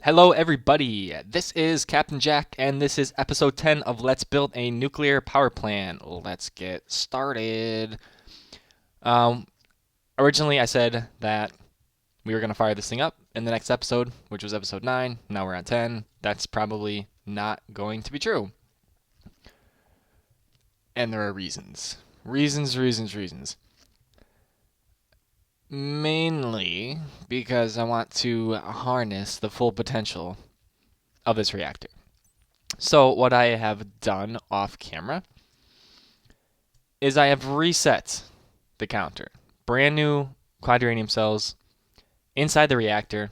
Hello, everybody. This is Captain Jack, and this is episode 10 of Let's Build a Nuclear Power Plant. Let's get started. Um, Originally, I said that we were going to fire this thing up in the next episode, which was episode 9. Now we're on 10. That's probably not going to be true. And there are reasons. Reasons. Mainly because I want to harness the full potential of this reactor. So what I have done off camera is I have reset the counter. Brand new quadranium cells inside the reactor.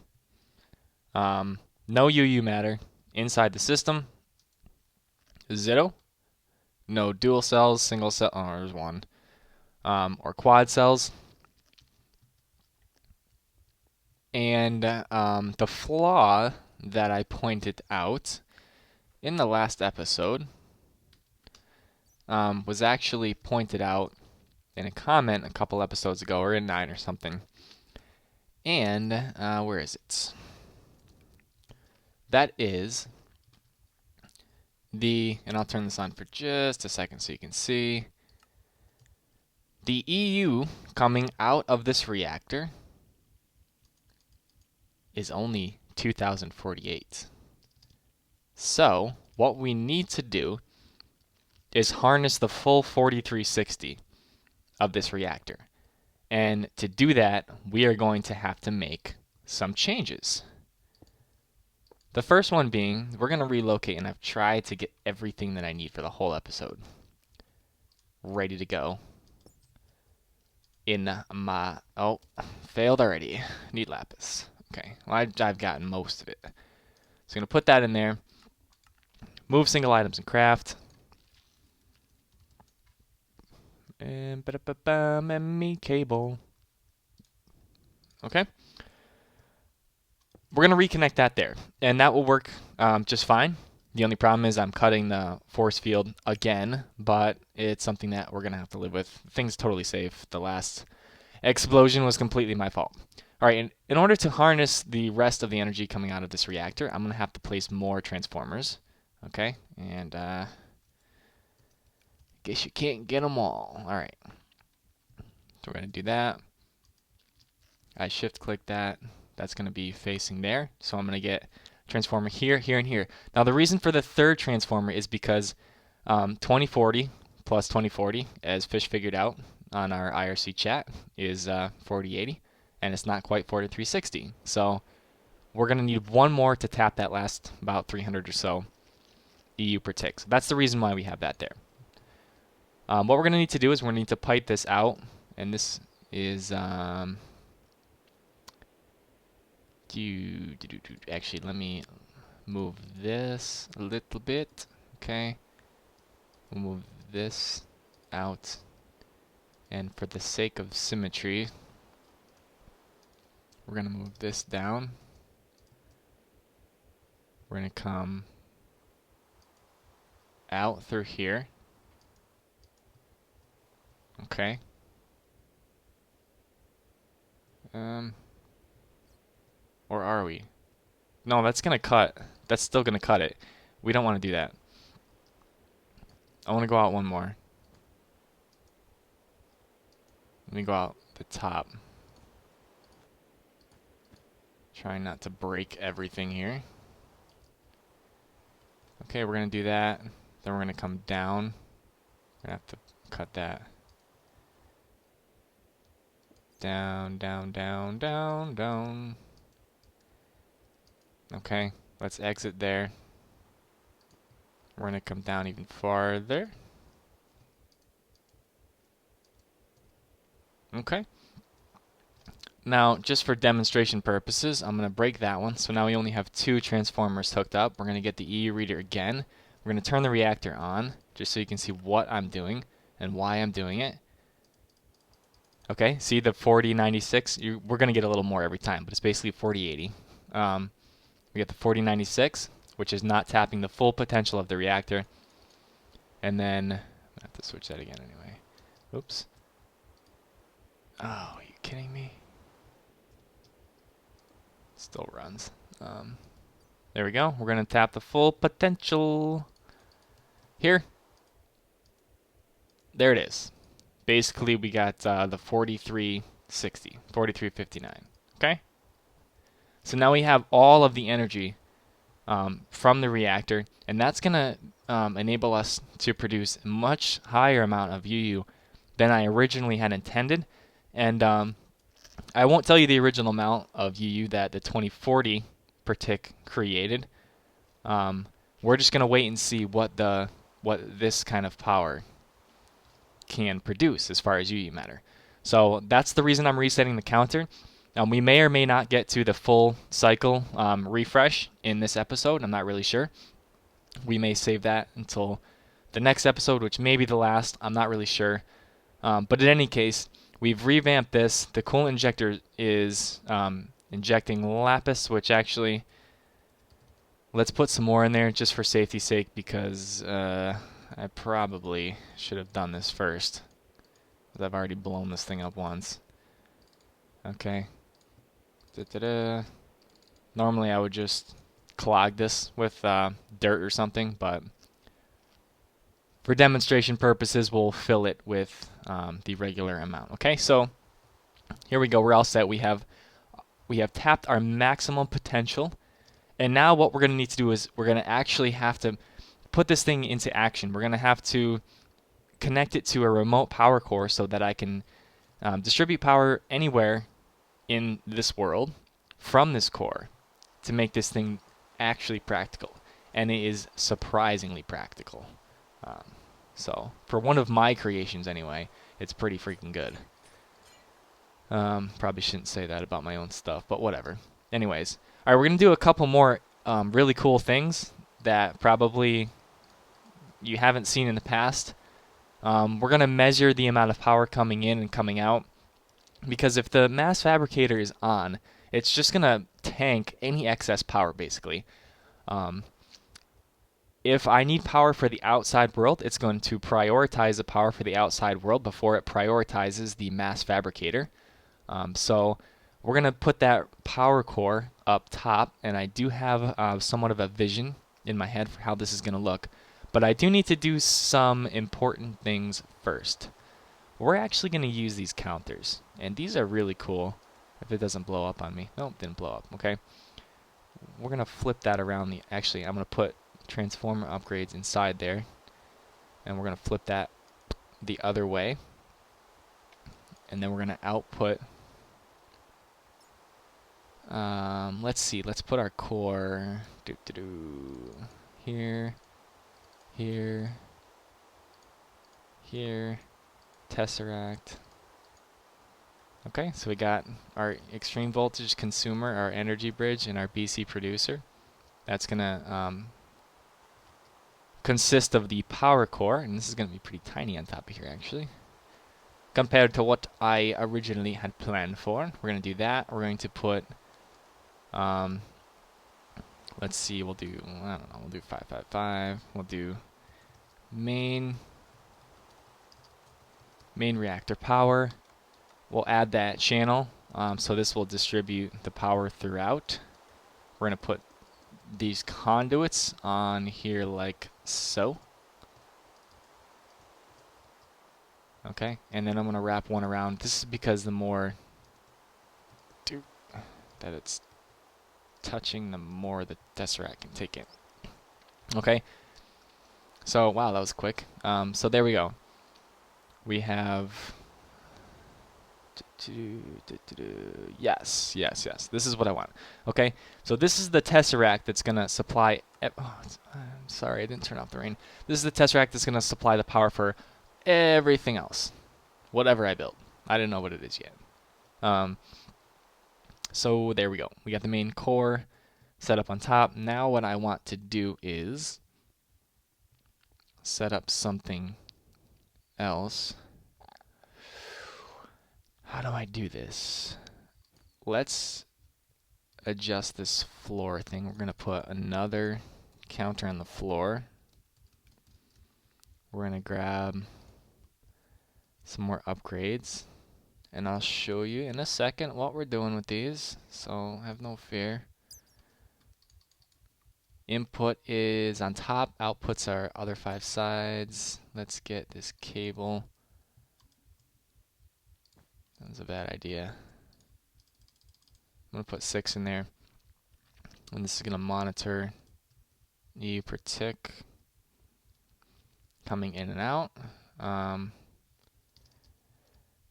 No UU matter inside the system. 0. No dual cells, single cell. Oh, there's one. Or quad cells. And the flaw that I pointed out in the last episode was actually pointed out in a comment a couple episodes ago, or in 9 or something. And where is it? That is and I'll turn this on for just a second so you can see. The EU coming out of this reactor is only 2048. So what we need to do is harness the full 4360 of this reactor. And to do that, we are going to have to make some changes. The first one being, we're going to relocate, and I've tried to get everything that I need for the whole episode ready to go in my... Oh, failed already. Need lapis. Okay, well, I've gotten most of it. So I'm going to put that in there. Move single items and craft. And ME cable. Okay. We're going to reconnect that there, and that will work just fine. The only problem is I'm cutting the force field again, but it's something that we're going to have to live with. The thing's totally safe. The last explosion was completely my fault. All right, in order to harness the rest of the energy coming out of this reactor, I'm going to have to place more transformers. Okay, and guess you can't get them all. All right, so we're going to do that. I shift-click that. That's going to be facing there. So I'm going to get transformer here, here, and here. Now the reason for the third transformer is because 2040 plus 2040, as Fish figured out on our IRC chat, is 4080, and it's not quite 4360. So we're going to need one more to tap that last about 300 or so EU per tick. So that's the reason why we have that there. What we're going to need to do is we're going to need to pipe this out, and this is... Actually, let me move this a little bit. Okay. We'll move this out. And for the sake of symmetry, we're going to move this down. We're going to come out through here. Okay. Or are we? No, that's going to cut. That's still going to cut it. We don't want to do that. I want to go out one more. Let me go out the top. Trying not to break everything here. Okay, we're going to do that. Then we're going to come down. We're going to have to cut that. Down, down, down, down, down. Okay, let's exit there. We're going to come down even farther. Okay. Now, just for demonstration purposes, I'm going to break that one. So now we only have 2 transformers hooked up. We're going to get the EU reader again. We're going to turn the reactor on, just so you can see what I'm doing and why I'm doing it. Okay, see the 4096? We're going to get a little more every time, but it's basically 4080. We get the 4096, which is not tapping the full potential of the reactor. And then, I have to switch that again anyway. Oops. Oh, are you kidding me? Still runs. There we go. We're going to tap the full potential here. There it is. Basically, we got the 4360, 4359. Okay? So now we have all of the energy from the reactor, and that's going to enable us to produce a much higher amount of UU than I originally had intended. And I won't tell you the original amount of UU that the 2040 per tick created. We're just going to wait and see what this kind of power can produce as far as UU matter. So that's the reason I'm resetting the counter. We may or may not get to the full cycle refresh in this episode. I'm not really sure. We may save that until the next episode, which may be the last. I'm not really sure. But in any case, we've revamped this. The coolant injector is injecting lapis, which actually, let's put some more in there just for safety's sake, because I probably should have done this first. I've already blown this thing up once. Okay. Da-da-da. Normally I would just clog this with dirt or something, but for demonstration purposes, we'll fill it with the regular amount. Okay, so here we go. We're all set. We have tapped our maximum potential, and now what we're going to need to do is we're going to actually have to put this thing into action. We're going to have to connect it to a remote power core so that I can distribute power anywhere in this world from this core to make this thing actually practical. And it is surprisingly practical. So for one of my creations anyway, it's pretty freaking good. Probably shouldn't say that about my own stuff, but whatever. Anyways, all right, we're going to do a couple more really cool things that probably you haven't seen in the past. We're going to measure the amount of power coming in and coming out, because if the mass fabricator is on, it's just going to tank any excess power, basically. If I need power for the outside world, it's going to prioritize the power for the outside world before it prioritizes the mass fabricator. So we're going to put that power core up top, and I do have somewhat of a vision in my head for how this is going to look. But I do need to do some important things first. We're actually going to use these counters, and these are really cool. If it doesn't blow up on me. Nope, didn't blow up. Okay. We're going to flip that around. Actually, I'm going to put transformer upgrades inside there, and we're going to flip that the other way, and then we're going to output. Let's see. Let's put our core here, here, here, tesseract. Okay, so we got our extreme voltage consumer, our energy bridge, and our BC producer. That's gonna consist of the power core, and this is gonna be pretty tiny on top of here actually, compared to what I originally had planned for. We're gonna do that. We're going to put let's see, we'll do, I don't know, we'll do 555. We'll do main reactor power. We'll add that channel, so this will distribute the power throughout. We're going to put these conduits on here like so. Okay, and then I'm going to wrap one around. This is because the more that it's touching, the more the tesseract can take it. Okay, so wow, that was quick. So there we go. We have yes. This is what I want. Okay, so this is the tesseract that's gonna supply. I'm sorry, I didn't turn off the rain. This is the tesseract that's gonna supply the power for everything else, whatever I build. I don't know what it is yet. So there we go. We got the main core set up on top. Now what I want to do is set up something else. How do I do this? Let's adjust this floor thing. We're going to put another counter on the floor. We're going to grab some more upgrades, and I'll show you in a second what we're doing with these, so have no fear. Input is on top, outputs are other 5 sides. Let's get this cable. That was a bad idea. I'm going to put 6 in there. And this is going to monitor EU per tick coming in and out.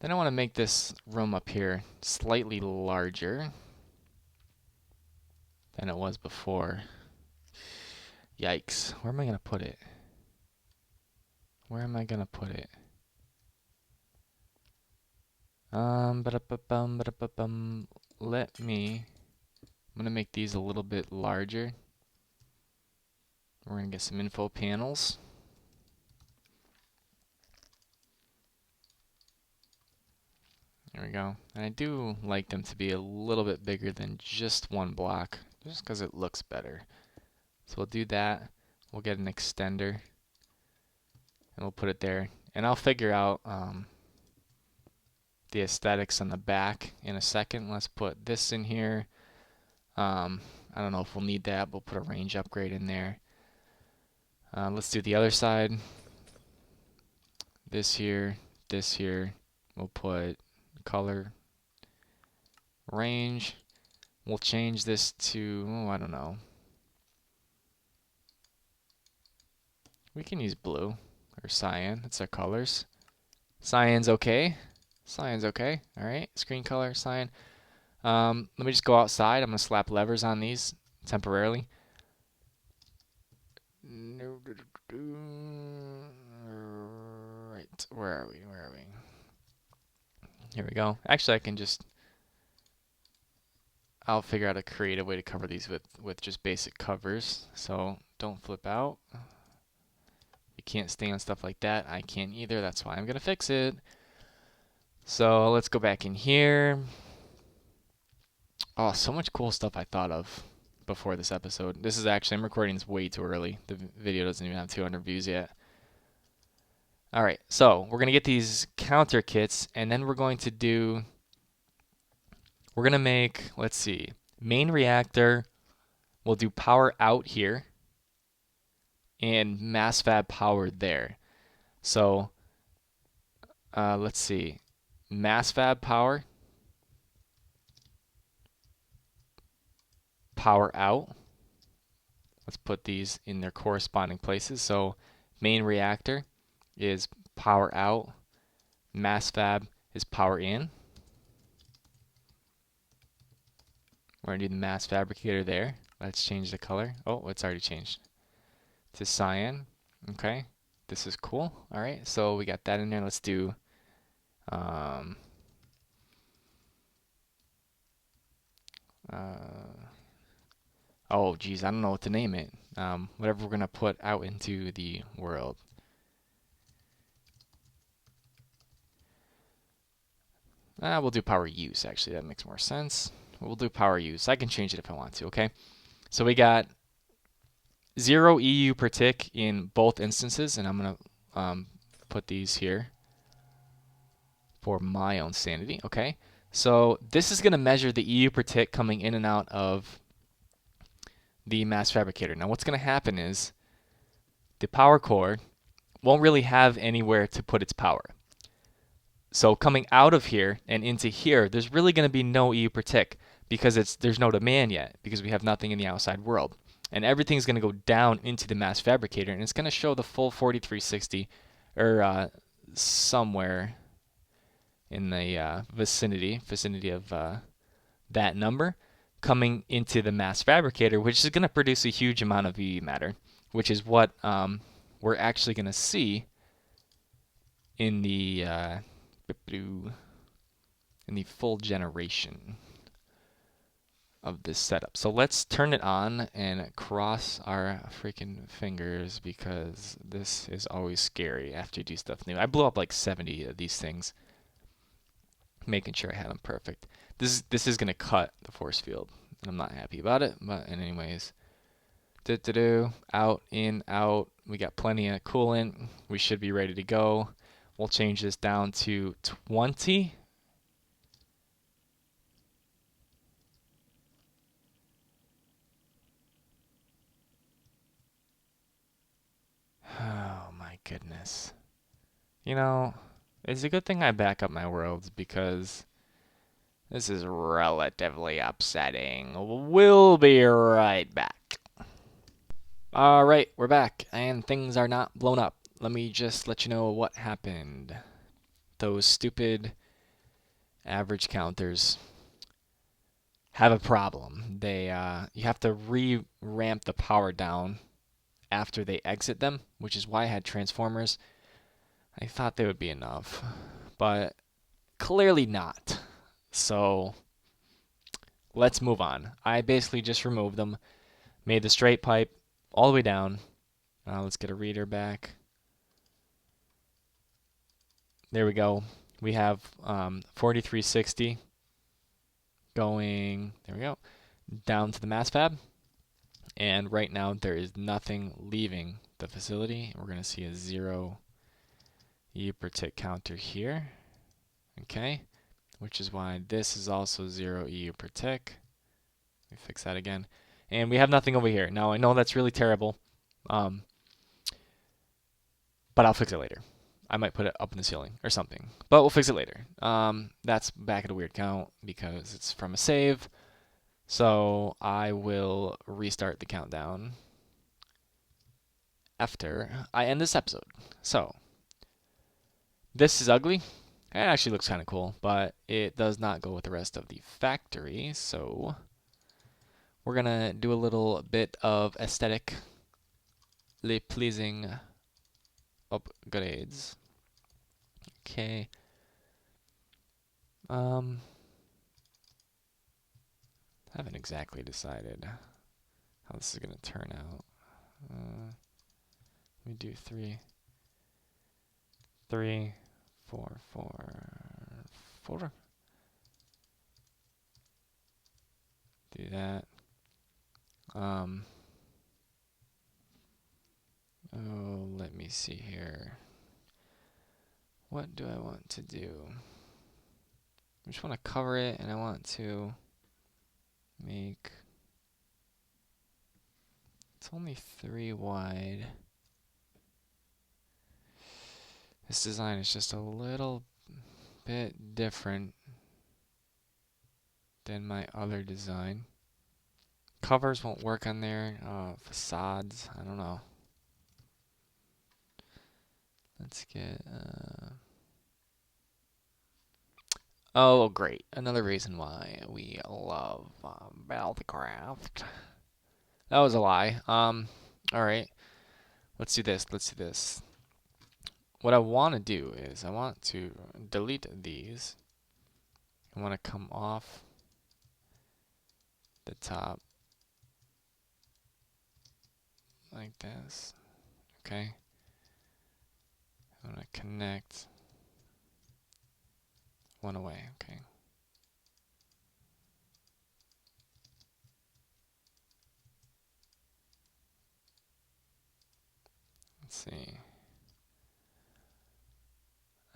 Then I want to make this room up here slightly larger than it was before. Yikes. Where am I going to put it? Where am I going to put it? Let me, I'm going to make these a little bit larger. We're going to get some info panels. There we go. And I do like them to be a little bit bigger than just one block, just because it looks better. So we'll do that. We'll get an extender, and we'll put it there. And I'll figure out the aesthetics on the back in a second. Let's put this in here. I don't know if we'll need that, but we'll put a range upgrade in there. Let's do the other side. This here, this here. We'll put color, range. We'll change this to, oh, I don't know. We can use blue or cyan. That's our colors. Cyan's okay. Cyan's okay. All right. Screen color, cyan. Let me just go outside. I'm going to slap levers on these temporarily. Right. Where are we? Where are we? Here we go. Actually, I can just... I'll figure out a creative way to cover these with just basic covers. So don't flip out. You can't stay on stuff like that. I can't either. That's why I'm going to fix it. So let's go back in here. Oh, so much cool stuff I thought of before this episode. This is actually, I'm recording this way too early. The video doesn't even have 200 views yet. All right, so we're going to get these counter kits, and then we're going to do, we're going to make, let's see, main reactor. We'll do power out here and mass fab power there. So let's see, mass fab power, power out. Let's put these in their corresponding places. So main reactor is power out, mass fab is power in. We're going to do the mass fabricator there. Let's change the color. Oh, it's already changed to cyan. Okay, this is cool. All right, so we got that in there. Let's do oh geez, I don't know what to name it. Whatever we're going to put out into the world. We'll do power use, actually. That makes more sense. We'll do power use. I can change it if I want to, okay? So we got 0 EU per tick in both instances, and I'm going to put these here for my own sanity, okay? So this is going to measure the EU per tick coming in and out of the mass fabricator. Now what's going to happen is the power cord won't really have anywhere to put its power. So coming out of here and into here, there's really going to be no EU per tick because there's no demand yet because we have nothing in the outside world. And everything's going to go down into the mass fabricator, and it's going to show the full 4360 or somewhere in the vicinity of that number coming into the mass fabricator, which is going to produce a huge amount of EE matter, which is what we're actually going to see in the full generation of this setup. So let's turn it on and cross our freaking fingers because this is always scary after you do stuff new. I blew up like 70 of these things, making sure I had them perfect. This is going to cut the force field. I'm not happy about it, but anyways. Out, in, out. We got plenty of coolant. We should be ready to go. We'll change this down to 20. goodness. You know, it's a good thing I back up my worlds because this is relatively upsetting. We'll be right back. Alright, we're back, and things are not blown up. Let me just let you know what happened. Those stupid average counters have a problem. You have to re-ramp the power down after they exit them, which is why I had transformers. I thought they would be enough, but clearly not. So let's move on. I basically just removed them, made the straight pipe all the way down. Let's get a reader back. There we go. We have 4360 going, there we go, down to the mass fab. And right now there is nothing leaving the facility. We're going to see a 0 EU per tick counter here. Okay, which is why this is also 0 EU per tick. Let me fix that again. And we have nothing over here. Now I know that's really terrible, but I'll fix it later. I might put it up in the ceiling or something, but we'll fix it later. That's back at a weird count because it's from a save. So I will restart the countdown after I end this episode. So this is ugly. It actually looks kind of cool, but it does not go with the rest of the factory. So we're going to do a little bit of aesthetically pleasing upgrades. Okay. Haven't exactly decided how this is going to turn out. We do 3, 3, 4, 4, 4. Do that. Oh, let me see here. What do I want to do? I just want to cover it, and I want to make... It's only 3 wide. This design is just a little bit different than my other design. Covers won't work on there. Facades, I don't know. Let's get... Oh, great. Another reason why we love Minecraft. That was a lie. Alright. Let's do this. What I want to do is I want to delete these. I want to come off the top like this. Okay. I want to connect one away. Okay. Let's see.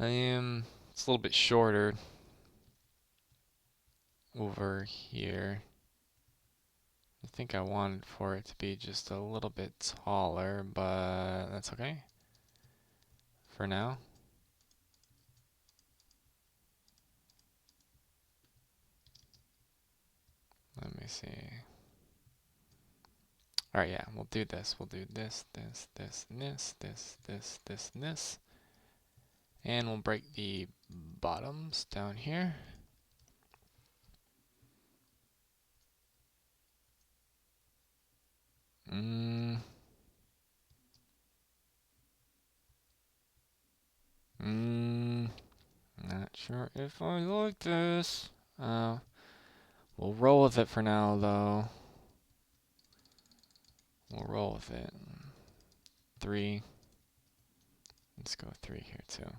It's a little bit shorter over here. I think I wanted for it to be just a little bit taller, but that's okay for now. Let me see. Alright, yeah, we'll do this. We'll do this, this, this, and this, this, this, this, and this. And we'll break the bottoms down here. Not sure if I like this. We'll roll with it for now, though. We'll roll with it. 3. Let's go 3 here, too.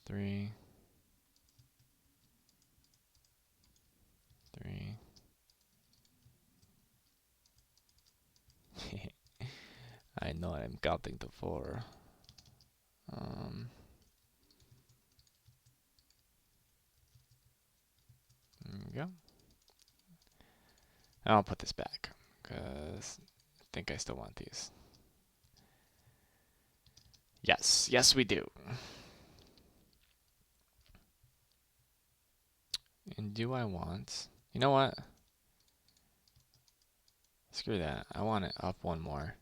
3. 3. I know I'm counting to 4. There we go. I'll put this back because I think I still want these. Yes, yes we do. And do I want... You know what? Screw that. I want it up one more.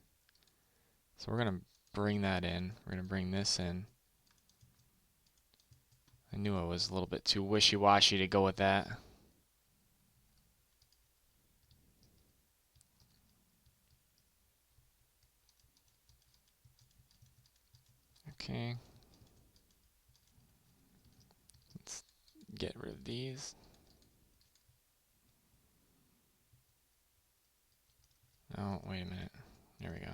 So we're going to bring that in. We're going to bring this in. I knew I was a little bit too wishy-washy to go with that. Okay. Let's get rid of these. Oh, wait a minute. There we go.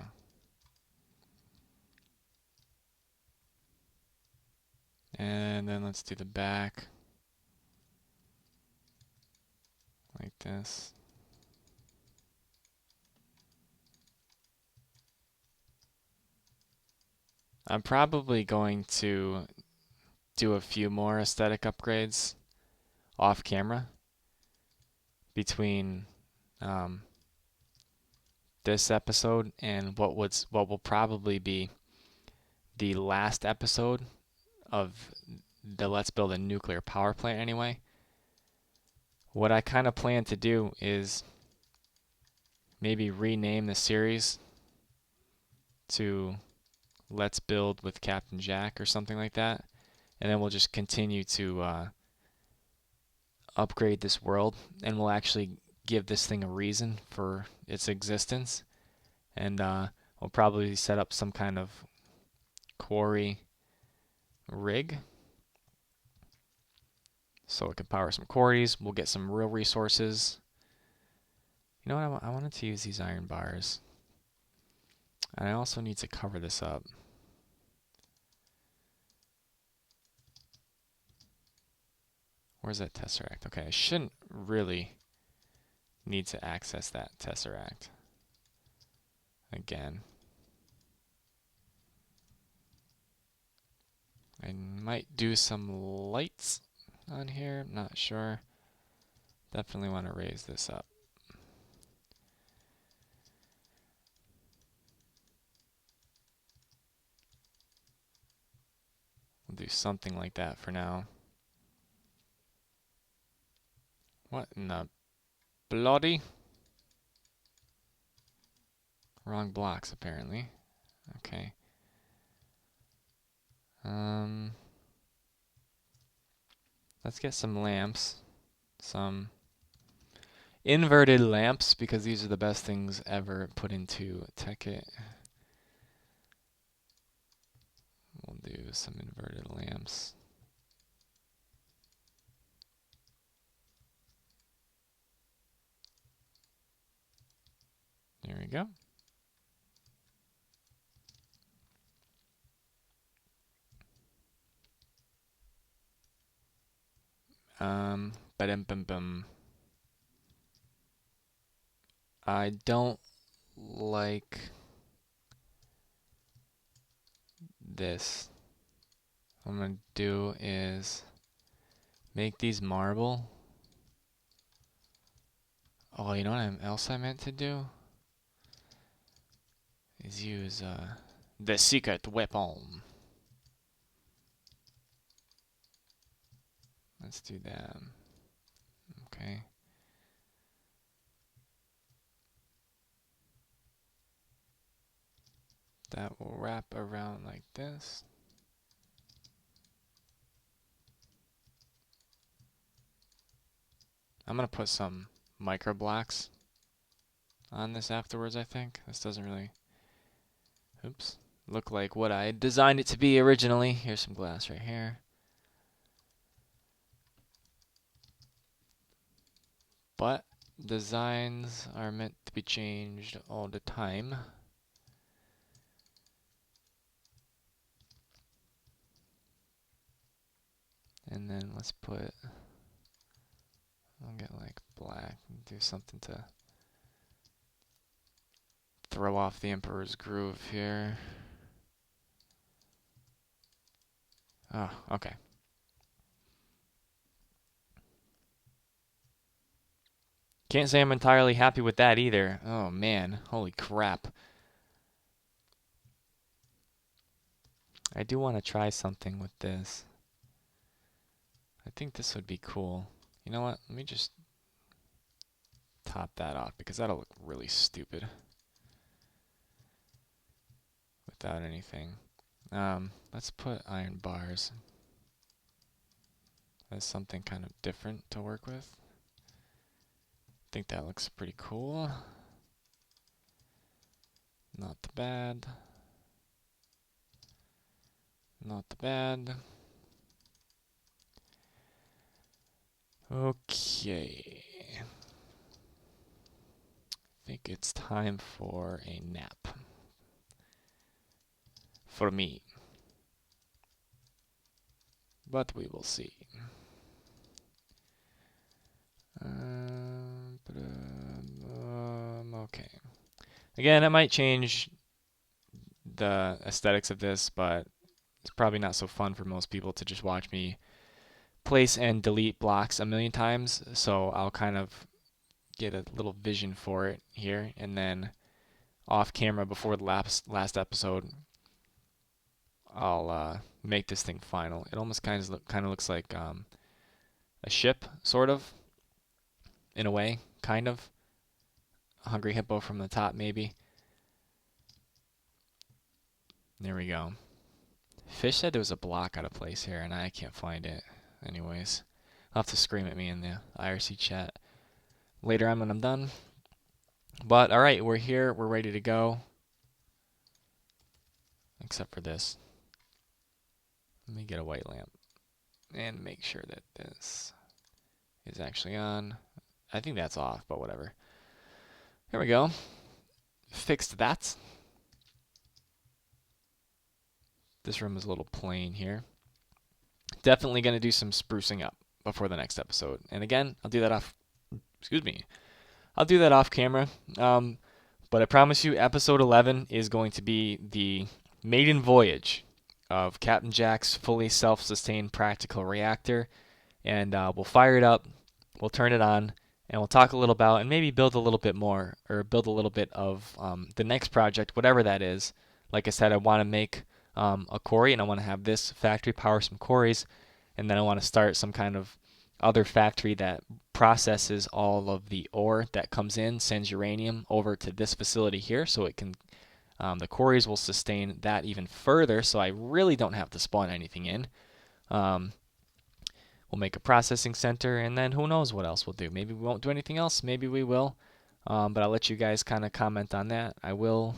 And then let's do the back. Like this. I'm probably going to do a few more aesthetic upgrades off camera between this episode and what will probably be the last episode of the Let's Build a Nuclear Power Plant anyway. What I kind of plan to do is maybe rename the series to Let's Build with Captain Jack or something like that. And then we'll just continue to upgrade this world, and we'll actually give this thing a reason for its existence. And we'll probably set up some kind of quarry rig so it can power some quarries. We'll get some real resources. You know what? I wanted to use these iron bars. And I also need to cover this up. Where's that tesseract? Okay, I shouldn't really need to access that tesseract again. I might do some lights on here. I'm not sure. Definitely want to raise this up. We'll do something like that for now. What in the bloody? Wrong blocks, apparently. Okay. Let's get some lamps. Some inverted lamps, because these are the best things ever put into TechKit. We'll do some inverted lamps. There we go. Ba-dum-bum-bum. I don't like this. What I'm going to do is make these marble. Oh, you know what else I meant to do? Is use the secret weapon. Let's do that. Okay. That will wrap around like this. I'm going to put some micro blocks on this afterwards, I think. This doesn't really, oops, look like what I designed it to be originally. Here's some glass right here. But designs are meant to be changed all the time. And then let's put, I'll get like black and do something to throw off the Emperor's groove here. Oh, okay. Can't say I'm entirely happy with that either. Oh man, holy crap. I do want to try something with this. I think this would be cool. You know what? Let me just top that off because that'll look really stupid without anything. Let's put iron bars as something kind of different to work with. I think that looks pretty cool. Not too bad. Not too bad. Okay. I think it's time for a nap. For me. But we will see. Okay. Again, I might change the aesthetics of this, but it's probably not so fun for most people to just watch me place and delete blocks a million times. So I'll kind of get a little vision for it here, and then off camera before the last episode, I'll make this thing final. It almost kind of looks like a ship, sort of, in a way, kind of. A hungry hippo from the top, maybe. There we go. Fish said there was a block out of place here, and I can't find it. Anyways, I'll have to scream at me in the IRC chat later on when I'm done. But alright, we're here, we're ready to go. Except for this. Let me get a white lamp and make sure that this is actually on. I think that's off, but whatever. Here we go. Fixed that. This room is a little plain here. Definitely going to do some sprucing up before the next episode. And again, I'll do that off, I'll do that off camera. But I promise you, episode 11 is going to be the maiden voyage of Captain Jack's fully self-sustained practical reactor. And we'll fire it up, we'll turn it on, and we'll talk a little about, and maybe build a little bit more, or build a little bit of the next project, whatever that is. Like I said, I want to make a quarry, and I want to have this factory power some quarries, and then I want to start some kind of other factory that processes all of the ore that comes in, sends uranium over to this facility here, so it can the quarries will sustain that even further, so I really don't have to spawn anything in. We'll make a processing center, and then who knows what else we'll do. Maybe we won't do anything else, maybe we will, but I'll let you guys kind of comment on that. I will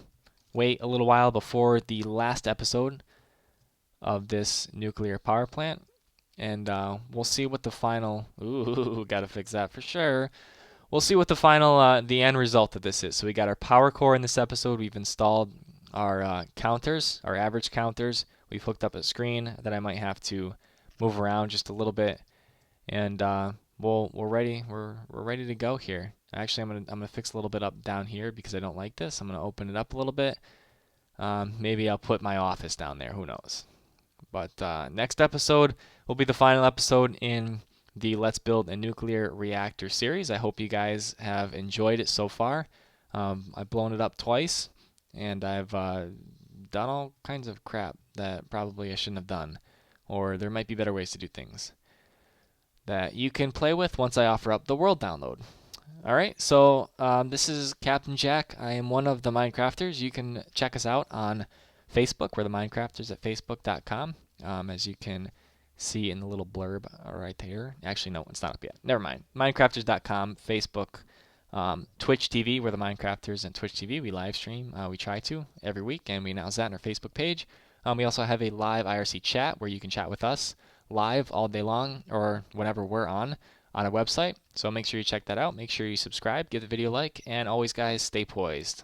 wait a little while before the last episode of this nuclear power plant, and we'll see what the final, gotta fix that for sure. We'll see what the final, the end result of this is. So we got our power core in this episode. We've installed our counters, our average counters. We've hooked up a screen that I might have to move around just a little bit, and we're ready. We're ready to go here. Actually, I'm gonna fix a little bit up down here because I don't like this. I'm gonna open it up a little bit. Maybe I'll put my office down there. Who knows? But next episode will be the final episode in the Let's Build a Nuclear Reactor series. I hope you guys have enjoyed it so far. I've blown it up twice, and I've done all kinds of crap that probably I shouldn't have done, or there might be better ways to do things that you can play with once I offer up the world download. Alright, so this is Captain Jack. I am one of the MindCrafters. You can check us out on Facebook. We're the MindCrafters at facebook.com. As you can see in the little blurb right there. Actually, no, it's not up yet. Never mind. MindCrafters.com, Facebook, Twitch TV. We're the MindCrafters, and Twitch TV. We live stream. We try to every week, and we announce that on our Facebook page. We also have a live IRC chat where you can chat with us live all day long or whenever we're on our website. So make sure you check that out. Make sure you subscribe, give the video a like, and always, guys, stay poised.